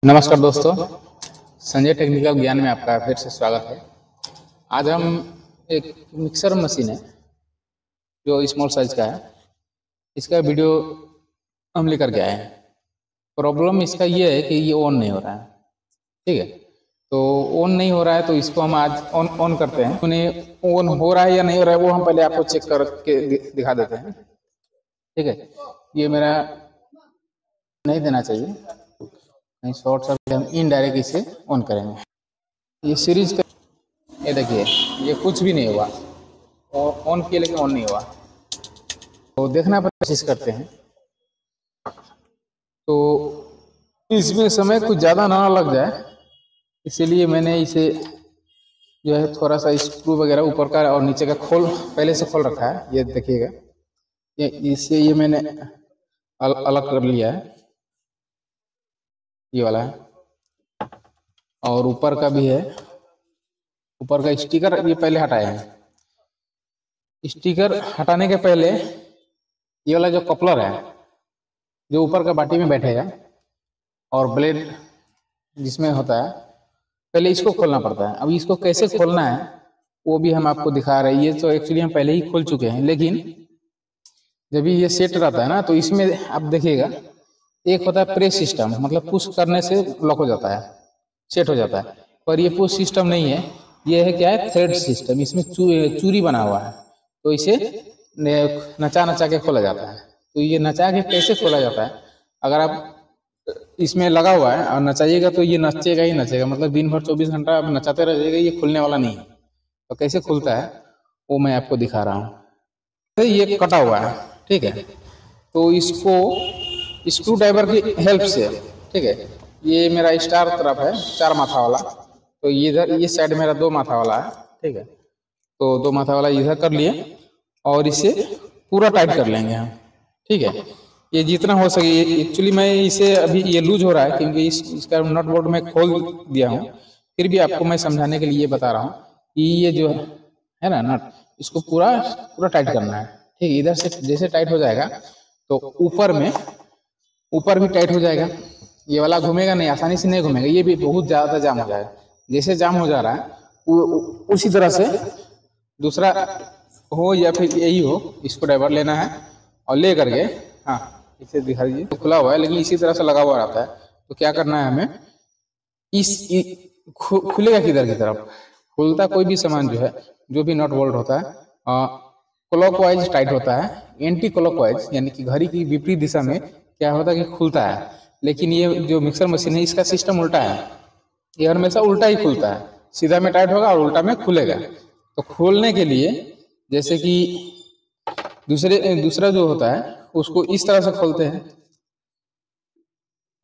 नमस्कार दोस्तों, संजय टेक्निकल ज्ञान में आपका फिर से स्वागत है। आज हम एक मिक्सर मशीन है जो स्मॉल साइज का है, इसका वीडियो हम लेकर के आए हैं। प्रॉब्लम इसका ये है कि ये ऑन नहीं हो रहा है। ठीक है, तो ऑन नहीं हो रहा है तो इसको हम आज ऑन करते हैं। उन्हें ऑन हो रहा है या नहीं हो रहा है वो हम पहले आपको चेक करके दिखा देते हैं। ठीक है, ये मेरा नहीं देना चाहिए, नहीं शॉर्ट सर्किट हम इनडायरेक्ट इसे ऑन करेंगे। ये सीरीज का, ये देखिए ये कुछ भी नहीं हुआ और ऑन किए लेकिन ऑन नहीं हुआ। तो देखना पर कोशिश करते हैं। तो इसमें समय कुछ ज़्यादा ना लग जाए, इसीलिए मैंने इसे जो है थोड़ा सा स्क्रू वगैरह ऊपर का और नीचे का पहले से खोल रखा है। ये देखिएगा, ये मैंने अलग कर लिया है, ये वाला है। और ऊपर का भी है, ऊपर का स्टिकर ये पहले हटाया है। स्टिकर हटाने के पहले ये वाला जो कपलर है जो ऊपर का बाटी में बैठेगा और ब्लेड जिसमें होता है, पहले इसको खोलना पड़ता है। अब इसको कैसे खोलना है वो भी हम आपको दिखा रहे हैं। ये तो एक्चुअली हम पहले ही खोल चुके हैं, लेकिन जब भी ये सेट रहता है ना तो इसमें आप देखिएगा एक होता है प्रेस सिस्टम, मतलब पुश करने से लॉक हो जाता है, सेट हो जाता है। पर ये पुश सिस्टम नहीं है, ये है क्या है, थ्रेड सिस्टम। इसमें चूरी बना हुआ है, तो इसे नचा नचा के खोला जाता है। तो ये नचा के कैसे खोला जाता है, अगर आप इसमें लगा हुआ है और नचाइएगा तो ये नचेगा ही नचेगा, मतलब दिन भर 24 घंटा आप नचाते रहिएगा, ये खुलने वाला नहीं है। तो कैसे खुलता है वो मैं आपको दिखा रहा हूँ। तो ये कटा हुआ है, ठीक है, तो इसको स्क्रू ड्राइवर की हेल्प से, ठीक है, ये मेरा स्टार तरफ है 4 माथा वाला, तो इधर ये साइड मेरा 2 माथा वाला है। ठीक है, तो 2 माथा वाला इधर कर लिए और इसे पूरा टाइट कर लेंगे हम। ठीक है, ये जितना हो सके, एक्चुअली मैं इसे अभी ये लूज हो रहा है क्योंकि इसका नट बोल्ट में खोल दिया हूँ, फिर भी आपको मैं समझाने के लिए बता रहा हूँ कि ये जो है ना नट, इसको पूरा पूरा टाइट करना है। ठीक है, इधर से जैसे टाइट हो जाएगा तो ऊपर भी टाइट हो जाएगा। ये वाला घूमेगा नहीं, आसानी से नहीं घूमेगा, ये भी बहुत ज़्यादा जाम हो जाएगा। जैसे जाम हो जा रहा है उसी तरह से दूसरा हो या फिर यही हो, इसको ड्राइवर लेना है और ले करके, हाँ इसे दिखा दीजिए, तो खुला हुआ है लेकिन इसी तरह से लगा हुआ रहता है। तो क्या करना है हमें, खुलेगा किधर की तरफ, खुलता कोई भी सामान जो है, जो भी नट बोल्ट होता है क्लॉकवाइज टाइट होता है, एंटी क्लॉकवाइज यानी कि घड़ी की विपरीत दिशा में क्या होता है कि खुलता है। लेकिन ये जो मिक्सर मशीन है इसका सिस्टम उल्टा है, ये हमेशा उल्टा ही खुलता है, सीधा में टाइट होगा और उल्टा में खुलेगा। तो खोलने के लिए जैसे कि दूसरा जो होता है उसको इस तरह से खोलते हैं,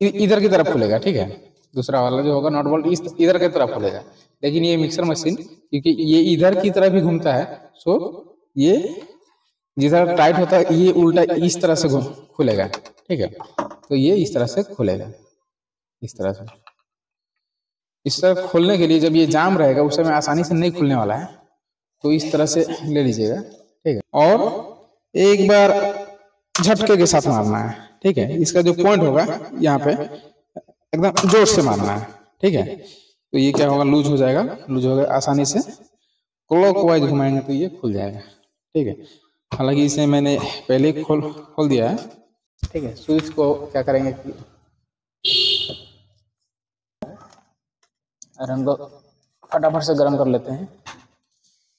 इधर की तरफ खुलेगा। ठीक है, दूसरा वाला जो होगा नट बोल्ट इधर की तरफ खुलेगा, लेकिन ये मिक्सर मशीन क्योंकि ये इधर की तरफ ही घूमता है, सो ये जिधर टाइट होता है ये उल्टा इस तरह से खुलेगा। ठीक है, तो ये इस तरह से खुलेगा, इस तरह से। इस तरह खोलने के लिए जब ये जाम रहेगा उस समय आसानी से नहीं खुलने वाला है, तो इस तरह से ले लीजिएगा। ठीक है, और एक बार झटके के साथ मारना है। ठीक है, इसका जो पॉइंट होगा यहाँ पे एकदम जोर से मारना है। ठीक है, तो ये क्या होगा, लूज हो जाएगा, लूज हो गया, आसानी से क्लॉकवाइज घुमाएंगे तो ये खुल जाएगा। ठीक है, हालांकि इसे मैंने पहले खोल दिया है। ठीक है, स्विच को क्या करेंगे कि हम फटाफट से गर्म कर लेते हैं।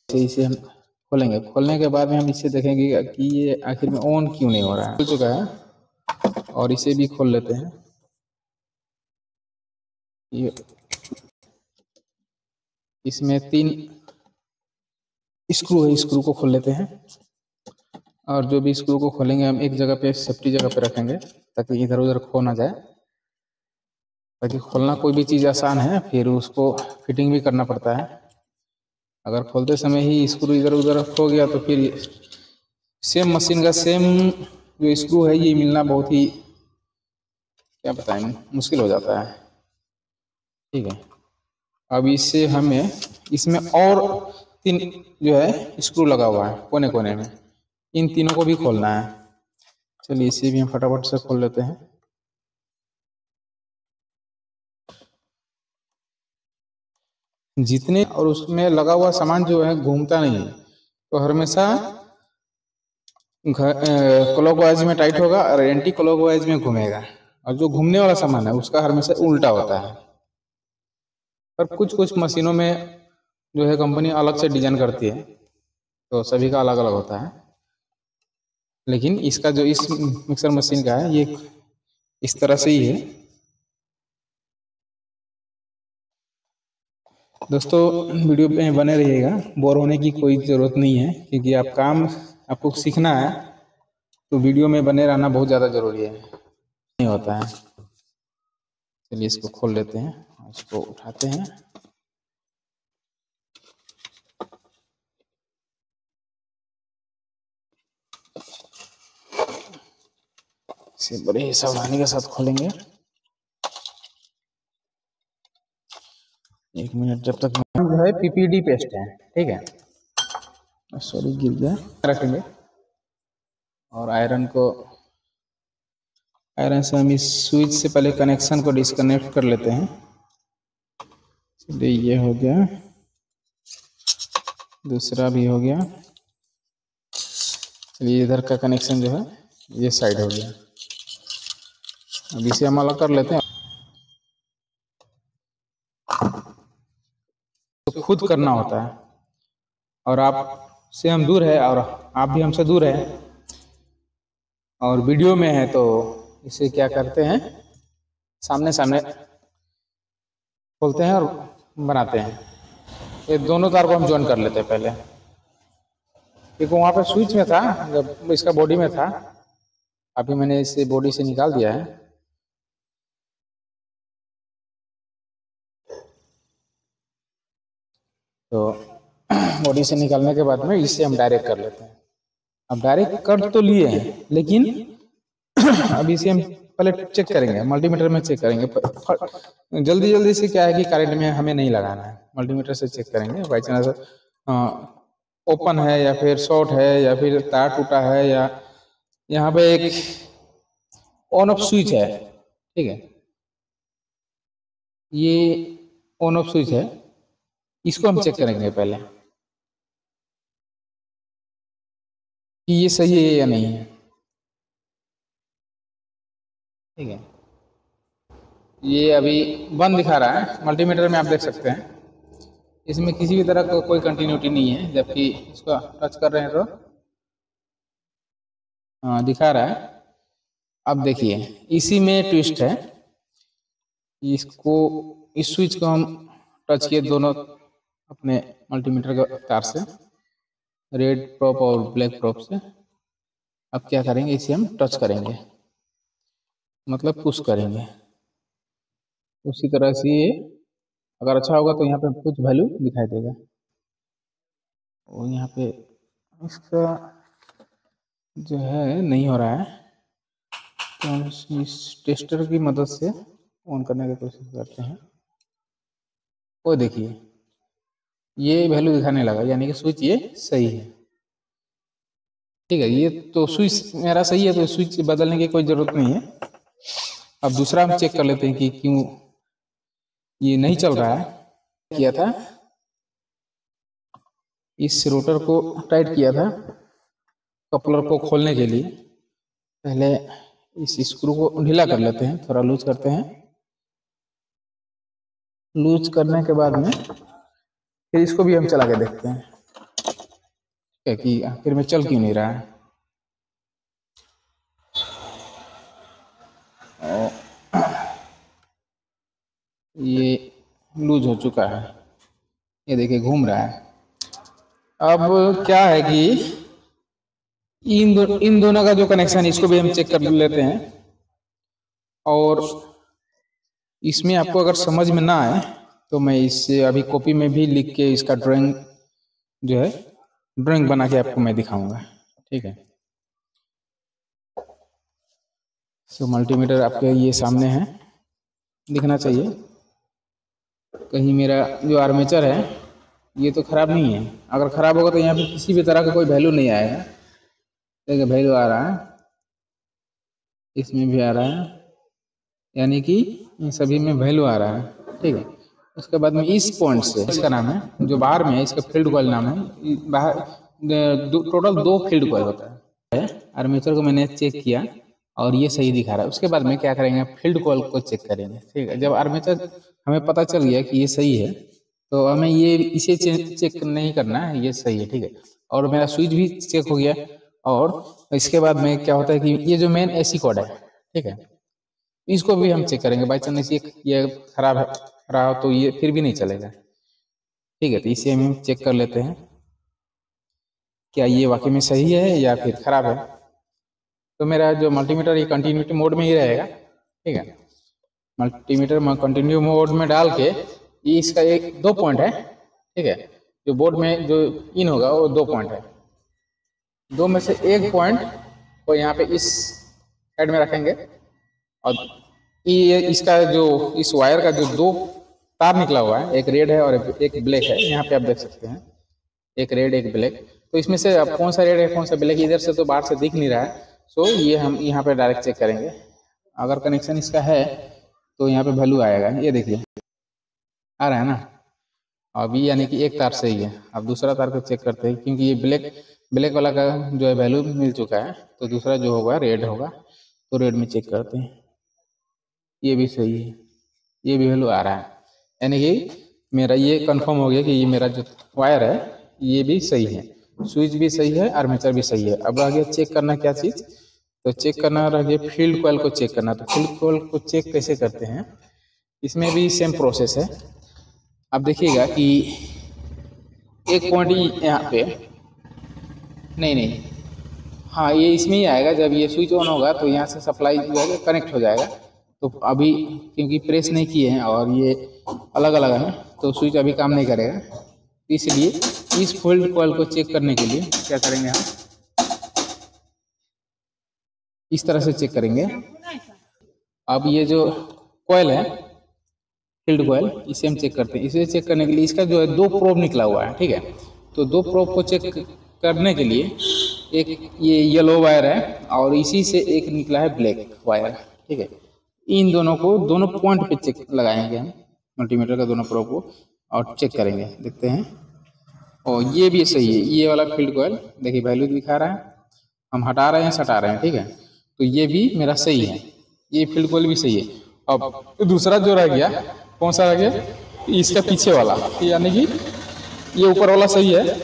तो इसे हम खोलेंगे, खोलने के बाद में हम इसे देखेंगे कि ये आखिर में ऑन क्यों नहीं हो रहा है। खुल चुका है और इसे भी खोल लेते हैं। ये इसमें 3 स्क्रू है, स्क्रू को खोल लेते हैं और जो भी स्क्रू को खोलेंगे हम एक जगह पे, सेफ्टी जगह पे रखेंगे ताकि इधर उधर खो ना जाए। ताकि खोलना कोई भी चीज़ आसान है, फिर उसको फिटिंग भी करना पड़ता है। अगर खोलते समय ही स्क्रू इधर उधर खो गया तो फिर सेम मशीन का सेम जो स्क्रू है ये मिलना बहुत ही, क्या बताएं, मुश्किल हो जाता है। ठीक है, अब इससे हमें इसमें और 3 जो है स्क्रू लगा हुआ है कोने कोने में, इन तीनों को भी खोलना है। चलिए इसे भी हम फटाफट से खोल लेते हैं। जितने और उसमें लगा हुआ सामान जो है घूमता नहीं है, तो हमेशा क्लॉकवाइज में टाइट होगा और एंटी क्लॉकवाइज में घूमेगा। और जो घूमने वाला सामान है उसका हमेशा उल्टा होता है। पर कुछ कुछ मशीनों में जो है कंपनी अलग से डिजाइन करती है, तो सभी का अलग अलग होता है। लेकिन इसका जो इस मिक्सर मशीन का है ये इस तरह से ही है। दोस्तों वीडियो में बने रहिएगा, बोर होने की कोई ज़रूरत नहीं है, क्योंकि आपको सीखना है, तो वीडियो में बने रहना बहुत ज़्यादा ज़रूरी है। नहीं होता है। चलिए इसको खोल लेते हैं, इसको उठाते हैं। इसे बड़े सावधानी के साथ खोलेंगे। 1 मिनट जब तक जो है पीपीडी पेस्ट है, ठीक है, सॉरी गिर गया, रखेंगे। और आयरन से हम इस स्विच से पहले कनेक्शन को डिस्कनेक्ट कर लेते हैं। चलिए ये हो गया, दूसरा भी हो गया। चलिए इधर का कनेक्शन जो है ये साइड हो गया। अब इसे हम अलग कर लेते हैं। तो खुद करना होता है, और आप से हम दूर है और आप भी हमसे दूर है, और वीडियो में है, तो इसे क्या करते हैं, सामने सामने खोलते हैं और बनाते हैं। ये दोनों तार को हम ज्वाइन कर लेते हैं पहले, क्योंकि वहाँ पे स्विच में था जब इसका बॉडी में था। अभी मैंने इसे बॉडी से निकाल दिया है। तो बॉडी से निकालने के बाद में इसे हम डायरेक्ट कर लेते हैं। अब डायरेक्ट कर तो लिए हैं, लेकिन अब इसे हम पहले चेक करेंगे, मल्टीमीटर में चेक करेंगे। जल्दी से क्या है कि करंट में हमें नहीं लगाना है, मल्टीमीटर से चेक करेंगे। बाई चांस ओपन है या फिर शॉर्ट है या फिर तार टूटा है, या यहाँ पे एक ऑन ऑफ स्विच है, ठीक है, ये ऑन ऑफ स्विच है, इसको हम चेक करेंगे पहले कि ये सही है या नहीं है, ठीक है। ये अभी बंद दिखा रहा है, मल्टीमीटर में आप देख सकते हैं। इसमें किसी भी तरह का कोई कंटिन्यूटी नहीं है, जबकि इसको टच कर रहे हैं तो हाँ दिखा रहा है। अब देखिए इसी में ट्विस्ट है। इसको इस स्विच को हम टच किए दोनों अपने मल्टीमीटर के तार से, रेड प्रॉप और ब्लैक प्रॉप से। अब क्या करेंगे, इसे हम टच करेंगे, मतलब पुश करेंगे। उसी तरह से ये अगर अच्छा होगा तो यहाँ पे कुछ वैल्यू दिखाई देगा, और यहाँ पे इसका जो है नहीं हो रहा है, तो हम इस टेस्टर की मदद से ऑन करने की कोशिश करते हैं। वो देखिए ये वैल्यू दिखाने लगा, यानी कि स्विच ये सही है, ठीक है। ये तो स्विच मेरा सही है, तो स्विच बदलने की कोई ज़रूरत नहीं है। अब दूसरा हम चेक कर लेते हैं कि क्यों ये नहीं चल रहा है। किया था, इस रोटर को टाइट किया था कपलर को खोलने के लिए। पहले इस स्क्रू को ढीला कर लेते हैं, थोड़ा लूज करते हैं। लूज करने के बाद में फिर इसको भी हम चला के देखते हैं कि आखिर में चल क्यों नहीं रहा है। ये लूज हो चुका है, ये देखिए घूम रहा है। अब क्या है कि इन दोनों का जो कनेक्शन है इसको भी हम चेक कर लेते हैं। और इसमें आपको अगर समझ में ना आए तो मैं इससे अभी कॉपी में भी लिख के इसका ड्राइंग जो है ड्राइंग बना के आपको मैं दिखाऊंगा, ठीक है। तो मल्टीमीटर आपके ये सामने है, दिखना चाहिए। कहीं मेरा जो आर्मेचर है ये तो ख़राब नहीं है। अगर ख़राब होगा तो यहाँ पे किसी भी तरह का कोई वैल्यू नहीं आएगा। देखिए वैल्यू आ रहा है, इसमें भी आ रहा है, यानी कि इन सभी में वैल्यू आ रहा है, ठीक है। उसके बाद में इस पॉइंट से, इसका नाम है जो बाहर में है, इसका फील्ड कॉइल नाम है। बाहर टोटल 2 फील्ड कॉइल होता है। आर्मेचर को मैंने चेक किया और ये सही दिखा रहा है। उसके बाद में क्या करेंगे, फील्ड कॉइल को चेक करेंगे, ठीक है। जब आर्मेचर हमें पता चल गया कि ये सही है तो हमें ये इसे चेक नहीं करना है, ये सही है, ठीक है। और मेरा स्विच भी चेक हो गया। और इसके बाद में क्या होता है कि ये जो मेन एसी कॉर्ड है, ठीक है, इसको भी हम चेक करेंगे। बाई चांस ये खराब रहा तो ये फिर भी नहीं चलेगा, ठीक है। तो इसे हम चेक कर लेते हैं क्या ये वाकई में सही है या फिर खराब है। तो मेरा जो मल्टीमीटर ये कंटिन्यूटी मोड में ही रहेगा, ठीक है। मल्टीमीटर में कंटिन्यू मोड में डाल के ये इसका 2 पॉइंट है, ठीक है। जो बोर्ड में जो इन होगा वो 2 पॉइंट है। 2 में से 1 पॉइंट को यहाँ पे इस साइड में रखेंगे और ये इसका जो इस वायर का जो 2 तार निकला हुआ है, एक रेड है और एक ब्लैक है, यहाँ पे आप देख सकते हैं, एक रेड एक ब्लैक। तो इसमें से अब कौन सा रेड है कौन सा ब्लैक, इधर से तो बाहर से दिख नहीं रहा है। सो ये हम यहाँ पे डायरेक्ट चेक करेंगे। अगर कनेक्शन इसका है तो यहाँ पे वैल्यू आएगा, ये देखिए आ रहा है ना। अभी यानी कि एक तार सही है। अब दूसरा तार को चेक करते हैं, क्योंकि ये ब्लैक वाला का जो है वैल्यू मिल चुका है, तो दूसरा जो होगा रेड होगा, तो रेड में चेक करते हैं। ये भी सही है, ये भी वैल्यू आ रहा है, यानी कि मेरा ये कंफर्म हो गया कि ये मेरा जो वायर है ये भी सही है, स्विच भी सही है, आर्मेचर भी सही है। अब रह गया चेक करना क्या चीज़, तो चेक करना रह गया फील्ड कॉइल को चेक करना। तो फील्ड कॉइल को चेक कैसे करते हैं, इसमें भी सेम प्रोसेस है। अब देखिएगा कि एक पॉइंट यहाँ पे नहीं, हाँ ये इसमें ही आएगा। जब ये स्विच ऑन होगा तो यहाँ से सप्लाई जो है कनेक्ट हो जाएगा। तो अभी क्योंकि प्रेस नहीं किए हैं और ये अलग अलग है तो स्विच अभी काम नहीं करेगा, इसलिए इस फील्ड कॉइल को चेक करने के लिए क्या करेंगे, हम इस तरह से चेक करेंगे। अब ये जो कॉइल है फील्ड कॉइल, इसे हम चेक करते हैं। इसे चेक करने के लिए इसका जो है 2 प्रोब निकला हुआ है, ठीक है। तो 2 प्रोब को चेक करने के लिए एक ये येलो वायर है और इसी से एक निकला है ब्लैक वायर, ठीक है। इन दोनों को दोनों पॉइंट पे चेक लगाएंगे हम मल्टीमीटर का दोनों प्रोब को और चेक करेंगे, देखते हैं। और ये भी सही है, ये वाला फील्ड कॉइल देखिए वैल्यू दिखा रहा है, हम हटा रहे हैं सटा रहे हैं, ठीक है। तो ये भी मेरा सही है, ये फील्ड कॉइल भी सही है। अब दूसरा जो रह गया कौन सा रह गया, इसका पीछे वाला, यानी कि ये ऊपर वाला सही है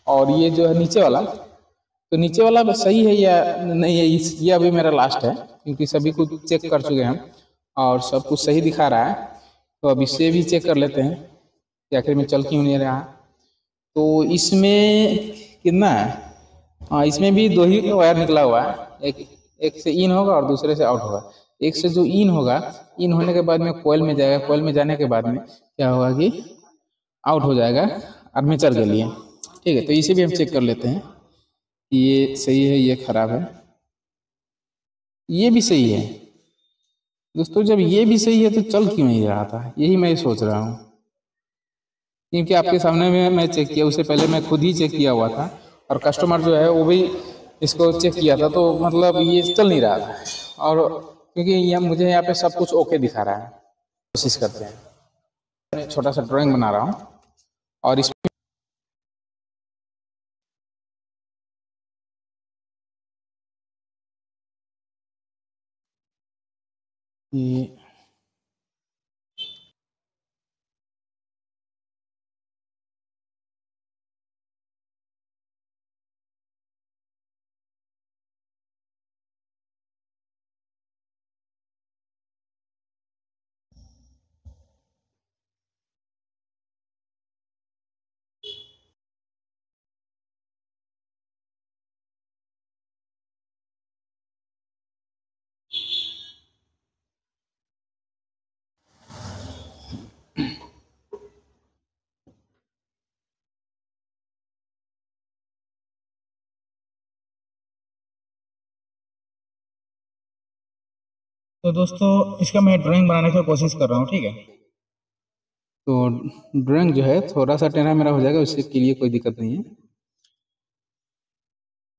और ये जो है नीचे वाला, तो नीचे वाला सही है या नहीं है, ये अभी मेरा लास्ट है, क्योंकि सभी कुछ चेक कर चुके हैं हम और सब कुछ सही दिखा रहा है। तो अब इससे भी चेक कर लेते हैं कि आखिर में चल क्यों नहीं रहा। तो इसमें कितना है, हाँ इसमें भी 2 ही वायर निकला हुआ है, एक से इन होगा और दूसरे से आउट होगा। एक से जो इन होगा, इन होने के बाद में कॉइल में जाएगा, कॉइल में जाने के बाद में क्या होगा कि आउट हो जाएगा आर्मेचर के लिए, ठीक है। तो इसे भी हम चेक कर लेते हैं कि ये सही है ये खराब है। ये भी सही है दोस्तों, जब ये भी सही है तो चल क्यों नहीं रहा था, यही मैं सोच रहा हूँ। क्योंकि आपके सामने में मैं चेक किया, उससे पहले मैं खुद ही चेक किया हुआ था और कस्टमर जो है वो भी इसको चेक किया था, तो मतलब ये चल नहीं रहा था। और क्योंकि यहाँ मुझे यहाँ पे सब कुछ ओके दिखा रहा है। कोशिश करते हैं, छोटा सा ड्राइंग बना रहा हूँ और इसमें तो दोस्तों इसका मैं ड्राइंग बनाने की कोशिश कर रहा हूँ, ठीक है। तो ड्राइंग जो है थोड़ा सा टेढ़ा मेरा हो जाएगा, उसके लिए कोई दिक्कत नहीं है।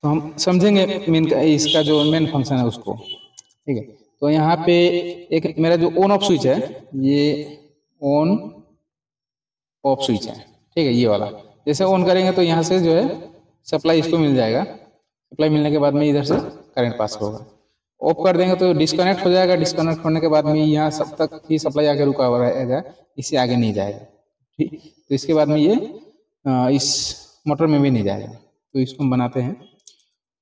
तो हम समझेंगे मेन का इसका जो मेन फंक्शन है उसको, ठीक है। तो यहाँ पे एक मेरा जो ऑन ऑफ स्विच है, ये ऑन ऑफ स्विच है, ठीक है, ये वाला। जैसे ऑन करेंगे तो यहाँ से जो है सप्लाई इसको मिल जाएगा, सप्लाई मिलने के बाद में इधर से करंट पास होगा। ऑफ कर देंगे तो डिस्कनेक्ट हो जाएगा, डिस्कनेक्ट होने के बाद में यहाँ सब तक ही सप्लाई आगे रुका हुआ रहेगा, इससे आगे नहीं जाएगा, ठीक। तो इसके बाद में ये इस मोटर में भी नहीं जाएगा। तो इसको हम बनाते हैं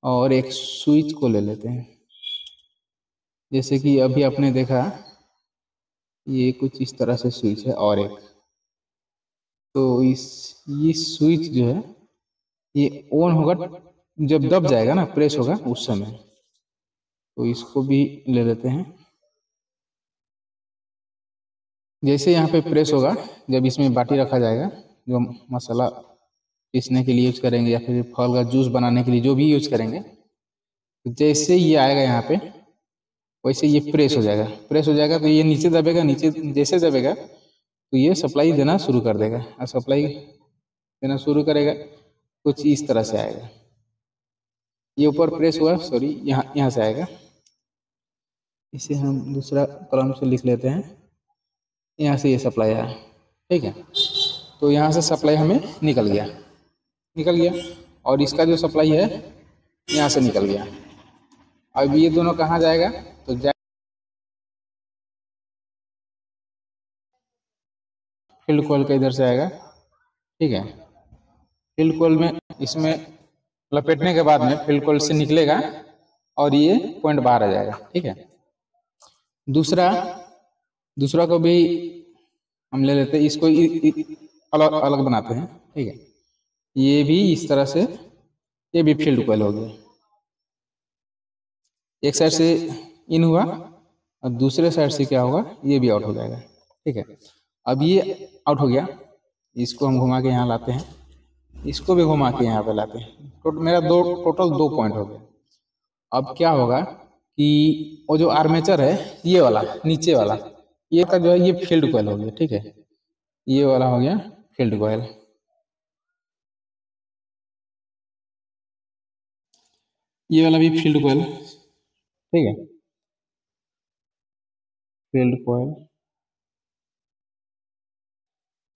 और एक स्विच को ले लेते हैं। जैसे कि अभी आपने देखा ये कुछ इस तरह से स्विच है और एक, तो ये स्विच जो है ये ऑन होगा जब दब जाएगा ना, प्रेस होगा उस समय। तो इसको भी ले लेते हैं। जैसे यहाँ पे प्रेस होगा, जब इसमें बाटी रखा जाएगा जो मसाला पीसने के लिए यूज करेंगे या फिर फल का जूस बनाने के लिए जो भी यूज करेंगे, तो जैसे ये आएगा यहाँ पे वैसे ये प्रेस हो जाएगा। प्रेस हो जाएगा तो ये नीचे दबेगा, नीचे जैसे दबेगा तो ये सप्लाई देना शुरू कर देगा, और सप्लाई देना शुरू करेगा कुछ इस तरह से आएगा। ये ऊपर प्रेस हुआ, सॉरी यहाँ से आएगा। इसे हम दूसरा कलम से लिख लेते हैं। यहाँ से ये सप्लाई आया, ठीक है। तो यहाँ से सप्लाई हमें निकल गया और इसका जो सप्लाई है यहाँ से निकल गया। अब ये दोनों कहाँ जाएगा, तो फील्ड कॉइल का इधर से आएगा, ठीक है। फील्ड कॉइल में इसमें लपेटने के बाद में फील्ड कॉइल से निकलेगा और ये पॉइंट बाहर आ जाएगा, ठीक है। दूसरा को भी हम ले लेते हैं, इसको अलग अलग बनाते हैं, ठीक है। ये भी इस तरह से, ये भी फील्ड कॉइल हो गया। एक साइड से इन हुआ और दूसरे साइड से क्या होगा, ये भी आउट हो जाएगा, ठीक है। अब ये आउट हो गया, इसको हम घुमा के यहाँ लाते हैं, इसको भी घुमा के यहाँ पे लाते हैं। मेरा टोटल 2 पॉइंट हो गया। अब क्या होगा कि वो जो आर्मेचर है ये वाला नीचे वाला, ये का जो है ये फील्ड कॉइल हो गया, ठीक है। ये वाला हो गया फील्ड कॉइल। ये वाला भी फील्ड कॉइल, ठीक है, फील्ड कॉइल।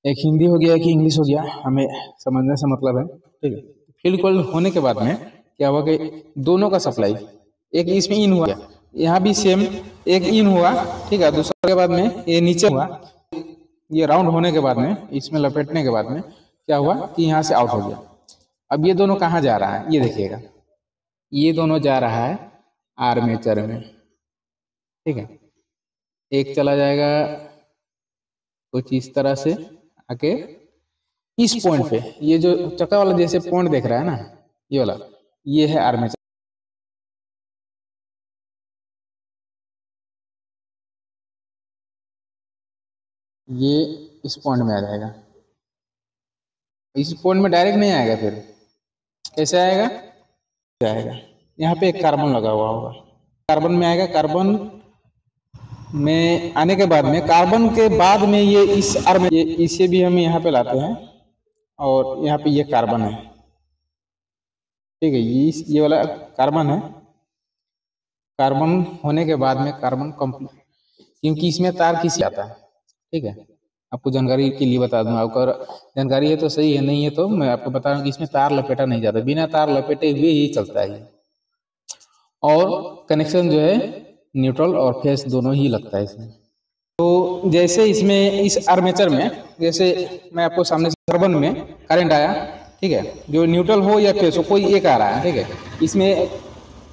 एक हिंदी हो गया, एक इंग्लिश हो गया, हमें समझने से मतलब है, ठीक है। फील्ड कॉइल होने के बाद में क्या हुआ कि दोनों का सप्लाई, एक इसमें इन हुआ, यहाँ भी सेम एक इन हुआ, ठीक है। दूसरे के बाद में ये नीचे हुआ, ये राउंड होने के बाद में इसमें लपेटने के बाद में क्या हुआ कि यहाँ से आउट हो गया। अब ये दोनों कहाँ जा रहा है, ये देखिएगा, ये दोनों जा रहा है आर्मेचर में, ठीक है। एक चला जाएगा कुछ इस तरह से आके इस पॉइंट पे, ये जो चक्का वाला जैसे पॉइंट देख रहा है ना, ये वाला, ये है आर्मेचर। ये इस पॉइंट में आ जाएगा, इस पॉइंट में डायरेक्ट नहीं आएगा, फिर कैसे आएगा, यहाँ पे एक कार्बन लगा हुआ होगा, कार्बन में आएगा। कार्बन में आने के बाद में, कार्बन के बाद में ये इस आर्म, ये इसे भी हम यहाँ पे लाते हैं और यहाँ पे ये कार्बन है, ठीक है। ये वाला कार्बन है। कार्बन होने के बाद में कार्बन कंप्लीट, क्योंकि इसमें तार किसी आता है, ठीक है। आपको जानकारी के लिए बता दूं, आपको जानकारी है तो सही है, नहीं है तो मैं आपको बता रहा हूँ कि इसमें तार लपेटा नहीं जाता, बिना तार लपेटे हुए ही चलता है। और कनेक्शन जो है न्यूट्रल और फेस दोनों ही लगता है इसमें। तो जैसे इसमें इस आर्मेचर में, जैसे मैं आपको सामने से कार्बन में करंट आया, ठीक है, जो न्यूट्रल हो या फेस हो, कोई एक आ रहा है, ठीक है। इसमें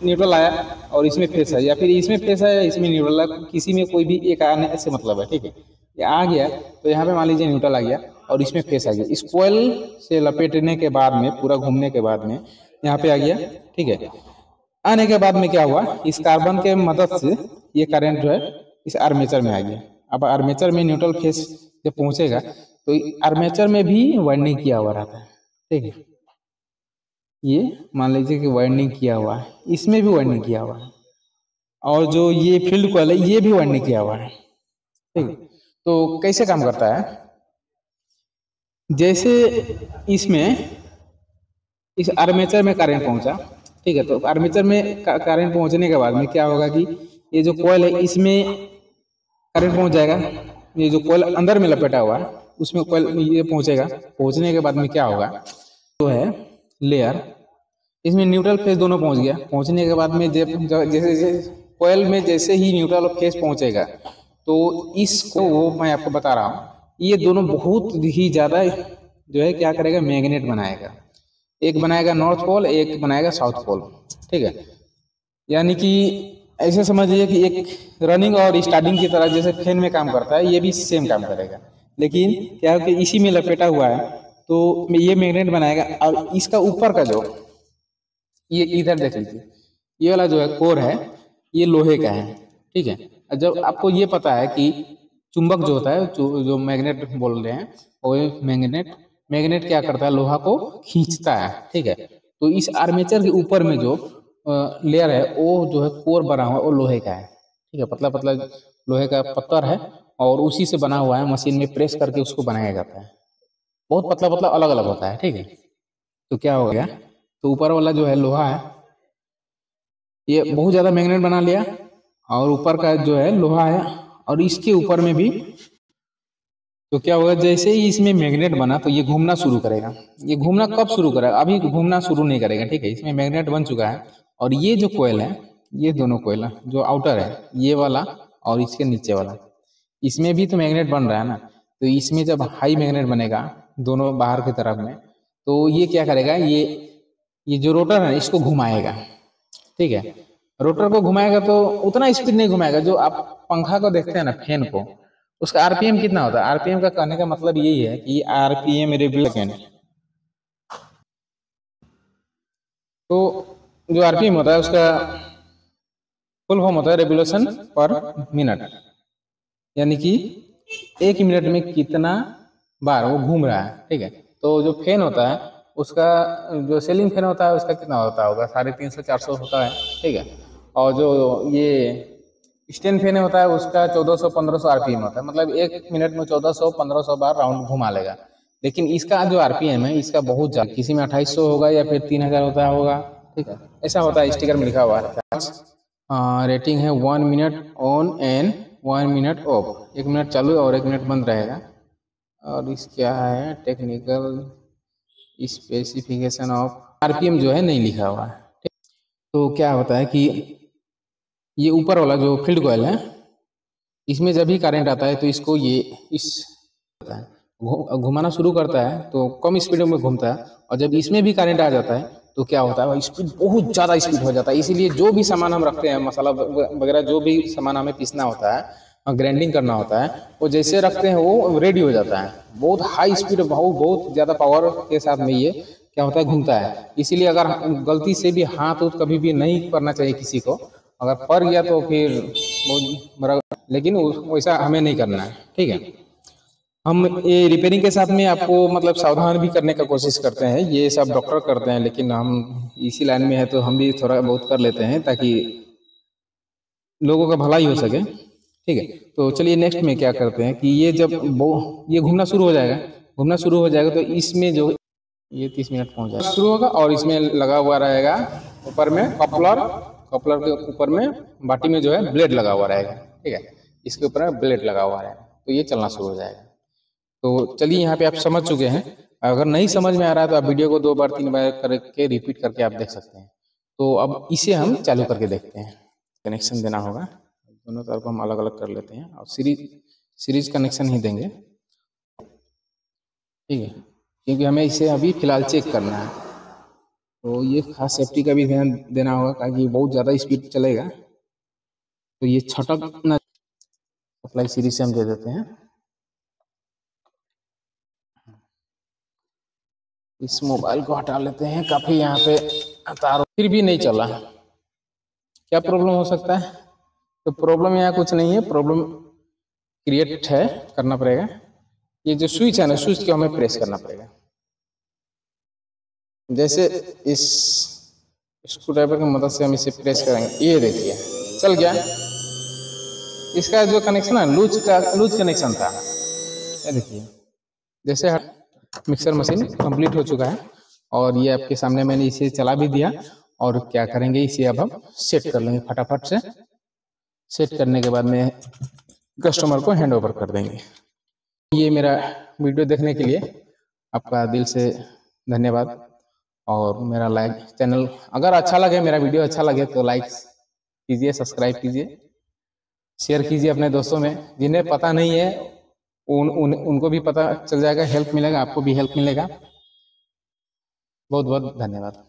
न्यूट्रल आया और इसमें फेस है, या फिर इसमें फेस है या इसमें न्यूट्रल है, किसी में कोई भी एक आने से मतलब है, ठीक है। ये आ गया तो यहाँ पे मान लीजिए न्यूट्रल आ गया और इसमें फेस आ गया। इस कॉइल से लपेटने के बाद में, पूरा घूमने के बाद में यहाँ पे आ गया, ठीक है। आने के बाद में क्या हुआ, इस कार्बन के मदद से ये करंट जो है इस आर्मेचर में आ गया। अब आर्मेचर में न्यूट्रल फेस जब पहुंचेगा तो आर्मेचर में भी वाइंडिंग किया हुआ रहता है, ठीक है। ये मान लीजिए कि वाइंडिंग किया हुआ है, इसमें भी वाइंडिंग किया हुआ है, और जो ये फील्ड कॉइल है ये भी वाइंडिंग किया हुआ है, ठीक है। तो कैसे काम करता है, जैसे इसमें इस आर्मेचर में करंट पहुंचा, ठीक है। तो आर्मेचर में करंट पहुंचने के बाद में क्या होगा कि ये जो कॉइल है इसमें करंट पहुंच जाएगा। ये जो कॉइल अंदर में लपेटा हुआ है उसमें कोयल ये पहुंचेगा। पहुंचने के बाद में क्या होगा, तो है लेयर, इसमें न्यूट्रल फेज दोनों पहुंच गया। पहुंचने के बाद में जैसे कोयल में जैसे ही न्यूट्रल फेज पहुंचेगा, तो इसको वो मैं आपको बता रहा हूँ, ये दोनों बहुत ही ज़्यादा जो है क्या करेगा, मैग्नेट बनाएगा। एक बनाएगा नॉर्थ पोल, एक बनाएगा साउथ पोल, ठीक है। यानी कि ऐसे समझिए कि एक रनिंग और स्टार्टिंग की तरह जैसे फैन में काम करता है, ये भी सेम काम करेगा। लेकिन क्या है कि इसी में लपेटा हुआ है, तो ये मैग्नेट बनाएगा। और इसका ऊपर का जो ये इधर देख लीजिए, ये वाला जो है कोर है, ये लोहे का है, ठीक है। जब आपको ये पता है कि चुंबक जो होता है, जो मैग्नेट बोल रहे हैं, वो मैग्नेट क्या करता है, लोहा को खींचता है, ठीक है। तो इस आर्मेचर के ऊपर में जो लेयर है, वो जो है कोर बना हुआ है, वो लोहे का है, ठीक है। पतला पतला लोहे का पत्थर है और उसी से बना हुआ है, मशीन में प्रेस करके उसको बनाया जाता है। बहुत पतला पतला अलग अलग होता है, ठीक है। तो क्या हो गया, तो ऊपर वाला जो है लोहा है, ये बहुत ज्यादा मैग्नेट बना लिया, और ऊपर का जो है लोहा है, और इसके ऊपर में भी। तो क्या होगा, जैसे ही इसमें मैग्नेट बना तो ये घूमना शुरू करेगा। ये घूमना कब शुरू करेगा, अभी घूमना शुरू नहीं करेगा, ठीक है। इसमें मैग्नेट बन चुका है, और ये जो कोयल है, ये दोनों कोयल जो आउटर है, ये वाला और इसके नीचे वाला, इसमें भी तो मैग्नेट बन रहा है ना। तो इसमें जब हाई मैग्नेट बनेगा दोनों बाहर की तरफ में, तो ये क्या करेगा, ये जो रोटर है इसको घुमाएगा, ठीक है। रोटर को घुमाएगा तो उतना स्पीड नहीं घुमाएगा जो आप पंखा को देखते हैं ना, फैन को, उसका आरपीएम कितना होता है। आरपीएम का कहने का मतलब यही है कि आरपीएम रेवोल्यूशन, तो जो आरपीएम होता है उसका फुल फॉर्म होता है रेवोल्यूशन पर मिनट, यानी कि एक मिनट में कितना बार वो घूम रहा है, ठीक है। तो जो फैन होता है उसका, जो सीलिंग फैन होता है उसका कितना होता होगा, 350-400 होता है, ठीक है। और जो ये स्टैंड फैन होता है उसका 1400-1500 आरपीएम होता है, मतलब एक मिनट में 1400-1500 बार राउंड घुमा लेगा। लेकिन इसका जो आरपीएम है इसका बहुत ज्यादा, किसी में 2800 होगा या फिर 3000 होगा, ठीक है। ऐसा होता है, स्टिकर में लिखा हुआ है। रेटिंग है 1 minute on and 1 minute of, 1 minute चालू और 1 मिनट बंद रहेगा। और इस क्या है, टेक्निकल स्पेसिफिकेशन ऑफ आरपीएम जो है नहीं लिखा हुआ है। तो क्या होता है कि ये ऊपर वाला जो फील्ड कॉइल है, इसमें जब भी करंट आता है तो इसको ये इस घुमाना शुरू करता है, तो कम स्पीड में घूमता है। और जब इसमें भी करंट आ जाता है तो क्या होता है, स्पीड बहुत ज़्यादा स्पीड हो जाता है। इसीलिए जो भी सामान हम रखते हैं, मसाला वगैरह जो भी सामान हमें पीसना होता है, ग्राइंडिंग करना होता है, वो जैसे रखते हैं वो रेडी हो जाता है। बहुत हाई स्पीड, बहुत ज़्यादा पावर के साथ में ये क्या होता है, घूमता है। इसीलिए अगर गलती से भी हाथ कभी भी नहीं करना चाहिए किसी को, अगर पड़ गया तो फिर बहुत बड़ा, लेकिन वैसा हमें नहीं करना है, ठीक है। हम ये रिपेयरिंग के साथ में आपको मतलब सावधान भी करने का कोशिश करते हैं, ये सब डॉक्टर करते हैं, लेकिन हम इसी लाइन में है तो हम भी थोड़ा बहुत कर लेते हैं ताकि लोगों का भलाई हो सके, ठीक है। तो चलिए नेक्स्ट में क्या करते हैं कि ये जब ये घूमना शुरू हो जाएगा, तो इसमें जो ये 30 मिनट पहुंच जाएगा शुरू होगा, और इसमें लगा हुआ रहेगा ऊपर में कपलर के ऊपर में बाटी में जो है ब्लेड लगा हुआ रहेगा, ठीक है। इसके ऊपर में ब्लेड लगा हुआ रहेगा, तो ये चलना शुरू हो जाएगा। तो चलिए यहाँ पे आप समझ चुके हैं। अगर नहीं समझ में आ रहा है तो आप वीडियो को 2 बार 3 बार करके रिपीट करके आप देख सकते हैं। तो अब इसे हम चालू करके देखते हैं। कनेक्शन देना होगा, दोनों तरफ हम अलग अलग कर लेते हैं, और सीरीज कनेक्शन ही देंगे, ठीक है, क्योंकि हमें इसे अभी फिलहाल चेक करना है। तो ये खास सेफ्टी का भी ध्यान देना होगा, ताकि बहुत ज़्यादा स्पीड चलेगा तो ये छटक ना। सप्लाई सीरीज से हम दे देते हैं। इस मोबाइल को हटा लेते हैं, काफ़ी यहाँ पे तार फिर भी नहीं चला, क्या प्रॉब्लम हो सकता है। तो प्रॉब्लम यहाँ कुछ नहीं है, प्रॉब्लम क्रिएट है, करना पड़ेगा। ये जो स्विच है ना, स्विच को हमें प्रेस करना पड़ेगा। जैसे इस स्क्रू ड्राइवर की मदद से हम इसे प्रेस करेंगे, ये देखिए चल गया। इसका जो कनेक्शन है लूज कनेक्शन था, ये देखिए। जैसे मिक्सर मशीन कंप्लीट हो चुका है, और ये आपके सामने मैंने इसे चला भी दिया। और क्या करेंगे, इसे अब हम सेट कर लेंगे फटाफट से। सेट करने के बाद में कस्टमर को हैंड ओवर कर देंगे। ये मेरा वीडियो देखने के लिए आपका दिल से धन्यवाद। और मेरा लाइक चैनल अगर अच्छा लगे, मेरा वीडियो अच्छा लगे तो लाइक कीजिए, सब्सक्राइब कीजिए, शेयर कीजिए अपने दोस्तों में। जिन्हें पता नहीं है उनको भी पता चल जाएगा, हेल्प मिलेगा, आपको भी हेल्प मिलेगा। बहुत बहुत धन्यवाद।